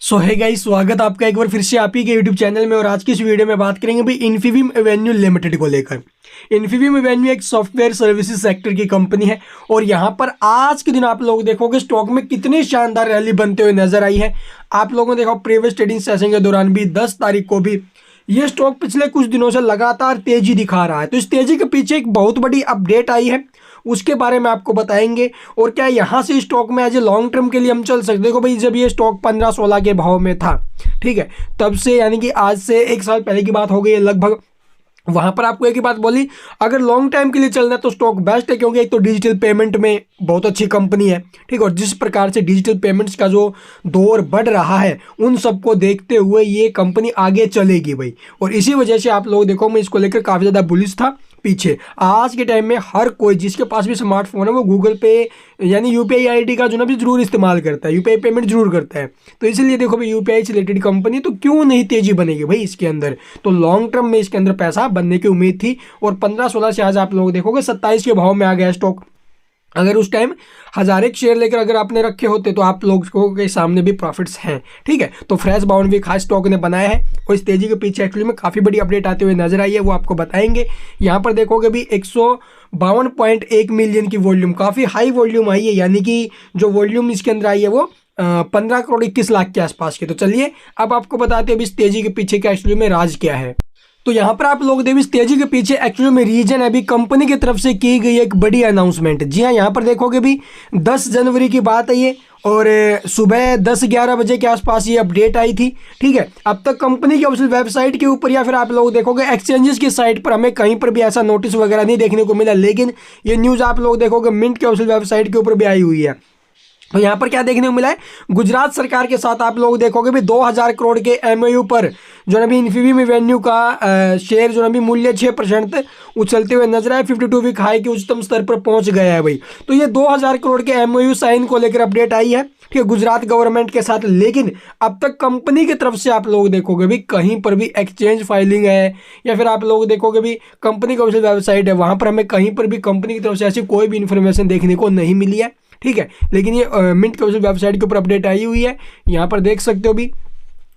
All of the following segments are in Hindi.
सो है गाइस, स्वागत आपका एक बार फिर से आप ही के यूट्यूब चैनल में। और आज की इस वीडियो में बात करेंगे भाई इन्फीबीम एवेन्यू लिमिटेड को लेकर। इन्फीबीम एवेन्यू एक सॉफ्टवेयर सर्विसेज सेक्टर की कंपनी है और यहाँ पर आज के दिन आप लोग देखोगे स्टॉक में कितनी शानदार रैली बनते हुए नजर आई है। आप लोगों ने देखा प्रीवियस ट्रेडिंग सेशन के दौरान भी 10 तारीख को भी ये स्टॉक पिछले कुछ दिनों से लगातार तेजी दिखा रहा है। तो इस तेजी के पीछे एक बहुत बड़ी अपडेट आई है, उसके बारे में आपको बताएंगे। और क्या यहाँ से स्टॉक में एज ए लॉन्ग टर्म के लिए हम चल सकते। देखो भाई, जब ये स्टॉक 15-16 के भाव में था, ठीक है, तब से यानी कि आज से 1 साल पहले की बात हो गई है लगभग। वहां पर आपको एक ही बात बोली, अगर लॉन्ग टाइम के लिए चलना है तो स्टॉक बेस्ट है, क्योंकि एक तो डिजिटल पेमेंट में बहुत अच्छी कंपनी है, ठीक है। और जिस प्रकार से डिजिटल पेमेंट्स का जो दौर बढ़ रहा है, उन सबको देखते हुए ये कंपनी आगे चलेगी भाई। और इसी वजह से आप लोग देखो, मैं इसको लेकर काफ़ी ज़्यादा बुलिश था पीछे। आज के टाइम में हर कोई जिसके पास भी स्मार्टफोन है वो गूगल पे यानी यूपीआई आईडी का जो ना भी जरूर इस्तेमाल करता है, यूपीआई पेमेंट जरूर करता है। तो इसलिए देखो भाई, यूपीआई से रिलेटेड कंपनी तो क्यों नहीं तेजी बनेगी भाई इसके अंदर। तो लॉन्ग टर्म में इसके अंदर पैसा बनने की उम्मीद थी। और 15-16 से आज आप लोग देखोगे 27 के भाव में आ गया स्टॉक। अगर उस टाइम 1000 एक शेयर लेकर अगर आपने रखे होते तो आप लोगों के सामने भी प्रॉफिट्स हैं, ठीक है। तो फ्रेश बाउंड भी खास स्टॉक ने बनाया है और इस तेजी के पीछे एक्चुअली में काफ़ी बड़ी अपडेट आते हुए नजर आई है, वो आपको बताएंगे। यहाँ पर देखोगे भी 152.1 मिलियन की वॉल्यूम, काफ़ी हाई वॉल्यूम आई है, यानी कि जो वॉल्यूम इसके अंदर आई है वो 15 करोड़ 21 लाख के आसपास की। तो चलिए अब आपको बताते हैं इस तेजी के पीछे का एक्चुअली में राज क्या है। तो यहाँ पर आप लोग देखो इस तेजी के पीछे एक्चुअली में रीजन है अभी कंपनी की तरफ से की गई एक बड़ी अनाउंसमेंट। जी हाँ, यहाँ पर देखोगे भी 10 जनवरी की बात है ये, और सुबह 10-11 बजे के आसपास ये अपडेट आई थी, ठीक है। अब तक कंपनी की ऑफिशियल वेबसाइट के ऊपर या फिर आप लोग देखोगे एक्सचेंजेस की साइट पर हमें कहीं पर भी ऐसा नोटिस वगैरह नहीं देखने को मिला, लेकिन ये न्यूज़ आप लोग देखोगे मिंट के ऑफिशियल वेबसाइट के ऊपर भी आई हुई है। तो यहाँ पर क्या देखने को मिला है, गुजरात सरकार के साथ आप लोग देखोगे भी 2000 करोड़ के एमओयू पर जो ना भी इन्फीबीम एवेन्यू का शेयर जो ना भी मूल्य 6% उछलते हुए नजर आए। 52 वीक हाई के उच्चतम स्तर पर पहुंच गया है भाई। तो ये 2000 करोड़ के एमओयू साइन को लेकर अपडेट आई है, ठीक है, गुजरात गवर्नमेंट के साथ। लेकिन अब तक कंपनी की तरफ से आप लोग देखोगे भी कहीं पर भी एक्सचेंज फाइलिंग है या फिर आप लोग देखोगे भी कंपनी की ऑफिशियल वेबसाइट है, वहां पर हमें कहीं पर भी कंपनी की तरफ से ऐसी कोई भी इंफॉर्मेशन देखने को नहीं मिली है, ठीक है। लेकिन ये मिंट की वेबसाइट के ऊपर अपडेट आई हुई है, यहाँ पर देख सकते हो भी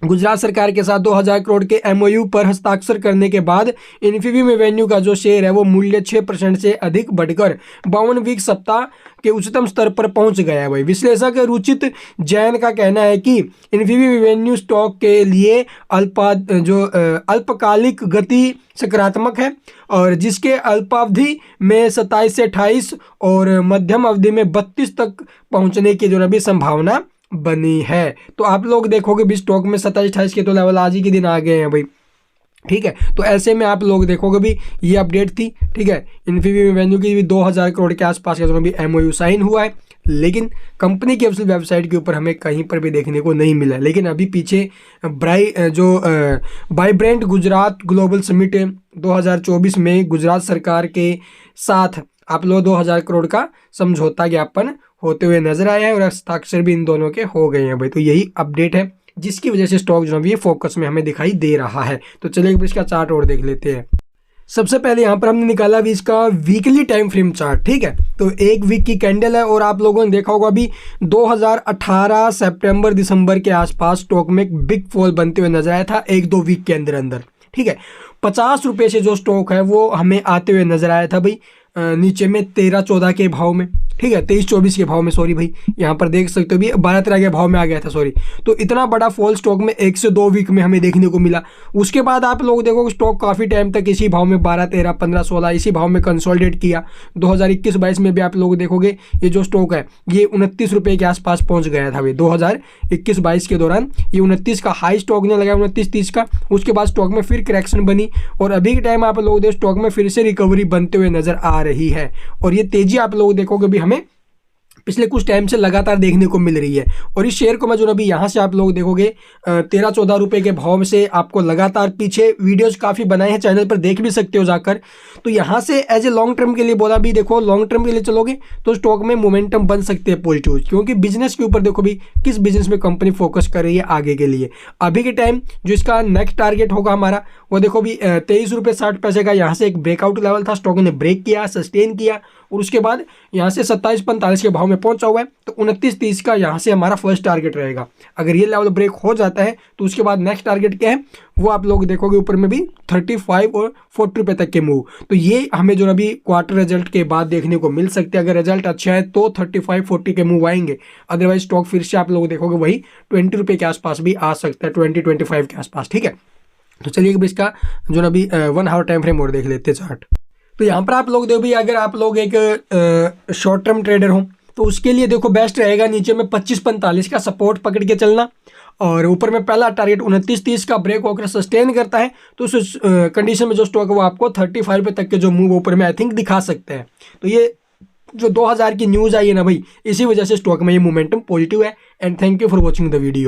गुजरात सरकार के साथ 2000 करोड़ के एमओयू पर हस्ताक्षर करने के बाद इन्फीबीम एवेन्यू का जो शेयर है वो मूल्य 6% से अधिक बढ़कर 52 वीक सप्ताह के उच्चतम स्तर पर पहुंच गया है भाई। विश्लेषक रुचित जैन का कहना है कि इन्फीबीम एवेन्यू स्टॉक के लिए अल्पकालिक गति सकारात्मक है, और जिसके अल्पावधि में 27 से 28 और मध्यम अवधि में 32 तक पहुंचने की जो भी संभावना बनी है। तो आप लोग देखोगे भी स्टॉक में 27-28 के तो लेवल आज ही के दिन आ गए हैं भाई, ठीक है। तो ऐसे में आप लोग देखोगे भी ये अपडेट थी, ठीक है। इन्फीबीम एवेन्यू की भी 2000 करोड़ के आसपास का जो भी एमओयू साइन हुआ है, लेकिन कंपनी की ऑफिशियल वेबसाइट के ऊपर हमें कहीं पर भी देखने को नहीं मिला। लेकिन अभी पीछे वाइब्रेंट गुजरात ग्लोबल समिट 2024 में गुजरात सरकार के साथ आप लोग 2000 करोड़ का समझौता ज्ञापन होते हुए नजर आया है और हस्ताक्षर भी इन दोनों के हो गए हैं भाई। तो यही अपडेट है जिसकी वजह से स्टॉक जो है फोकस में हमें दिखाई दे रहा है। तो चलिए इसका चार्ट और देख लेते हैं। सबसे पहले यहाँ पर हमने निकाला अभी इसका वीकली टाइम फ्रेम चार्ट, ठीक है। तो 1 वीक की कैंडल है और आप लोगों ने देखा होगा अभी 2018 सितंबर दिसंबर के आसपास स्टॉक में एक बिग फॉल बनते हुए नजर आया था 1-2 वीक के अंदर, ठीक है। 50 रुपये से जो स्टॉक है वो हमें आते हुए नजर आया था भाई नीचे में 13-14 के भाव में, ठीक है, 23-24 के भाव में, सॉरी भाई, यहाँ पर देख सकते हो भी 12-13 के भाव में आ गया था, सॉरी। तो इतना बड़ा फॉल स्टॉक में 1 से 2 वीक में हमें देखने को मिला। उसके बाद आप लोग देखोगे स्टॉक काफ़ी टाइम तक इसी भाव में 12-13 15-16 इसी भाव में कंसोलिडेट किया। 2021-22 में भी आप लोग देखोगे ये जो स्टॉक है ये 29 रुपये के आसपास पहुँच गया था भाई। 2021-22 के दौरान ये 29 का हाई स्टॉक ने लगाया, 29-30 का। उसके बाद स्टॉक में फिर करेक्शन बनी और अभी के टाइम आप लोग स्टॉक में फिर से रिकवरी बनते हुए नजर आ रही है। और ये तेजी आप लोग देखोगे भी हमें पिछले कुछ टाइम से लगातार देखने को मिल रही है। और इस शेयर को मैं जो अभी यहाँ से आप लोग देखोगे 13-14 रुपये के भाव से आपको लगातार पीछे वीडियोस काफ़ी बनाए हैं, चैनल पर देख भी सकते हो जाकर। तो यहाँ से एज ए लॉन्ग टर्म के लिए बोला भी, देखो लॉन्ग टर्म के लिए चलोगे तो स्टॉक में मोमेंटम बन सकते हैं पॉजिटिव, क्योंकि बिजनेस के ऊपर देखो भी किस बिजनेस में कंपनी फोकस कर रही है आगे के लिए। अभी के टाइम जो इसका नेक्स्ट टारगेट होगा हमारा वो देखो भी 23 रुपये 60 पैसे का यहाँ से एक ब्रेकआउट लेवल था, स्टॉक ने ब्रेक किया, सस्टेन किया और उसके बाद यहाँ से 27-45 के भाव में पहुंचा हुआ है, तो 29.30 का यहाँ से हमारा फर्स्ट टारगेट रहेगा। अगर ये लेवल ब्रेक हो जाता है तो उसके बाद नेक्स्ट टारगेट क्या है वो आप लोग देखोगे ऊपर में भी 35 और 40 रुपये तक के मूव। तो ये हमें जो अभी क्वार्टर रिजल्ट के बाद देखने को मिल सकते हैं। अगर रिजल्ट अच्छा है तो 35-40 के मूव आएंगे, अदरवाइज स्टॉक फिर से आप लोग देखोगे वही 20 रुपये के आसपास भी आ सकता है, 20-25 के आसपास। ठीक है, तो चलिए अब इसका जो अभी 1 आवर टाइम फ्रेम और देख लेते हैं चार्ट। तो यहाँ पर आप लोग देखो भाई, अगर आप लोग एक शॉर्ट टर्म ट्रेडर हो तो उसके लिए देखो बेस्ट रहेगा नीचे में 25-45 का सपोर्ट पकड़ के चलना, और ऊपर में पहला टारगेट 29-30 का ब्रेक होकर सस्टेन करता है तो उस कंडीशन में जो स्टॉक है वो आपको 35 रुपये तक के जो मूव ऊपर में आई थिंक दिखा सकते हैं। तो ये जो 2000 की न्यूज़ आई है ना भाई, इसी वजह से स्टॉक में ये मोमेंटम पॉजिटिव है। And thank you for watching the video.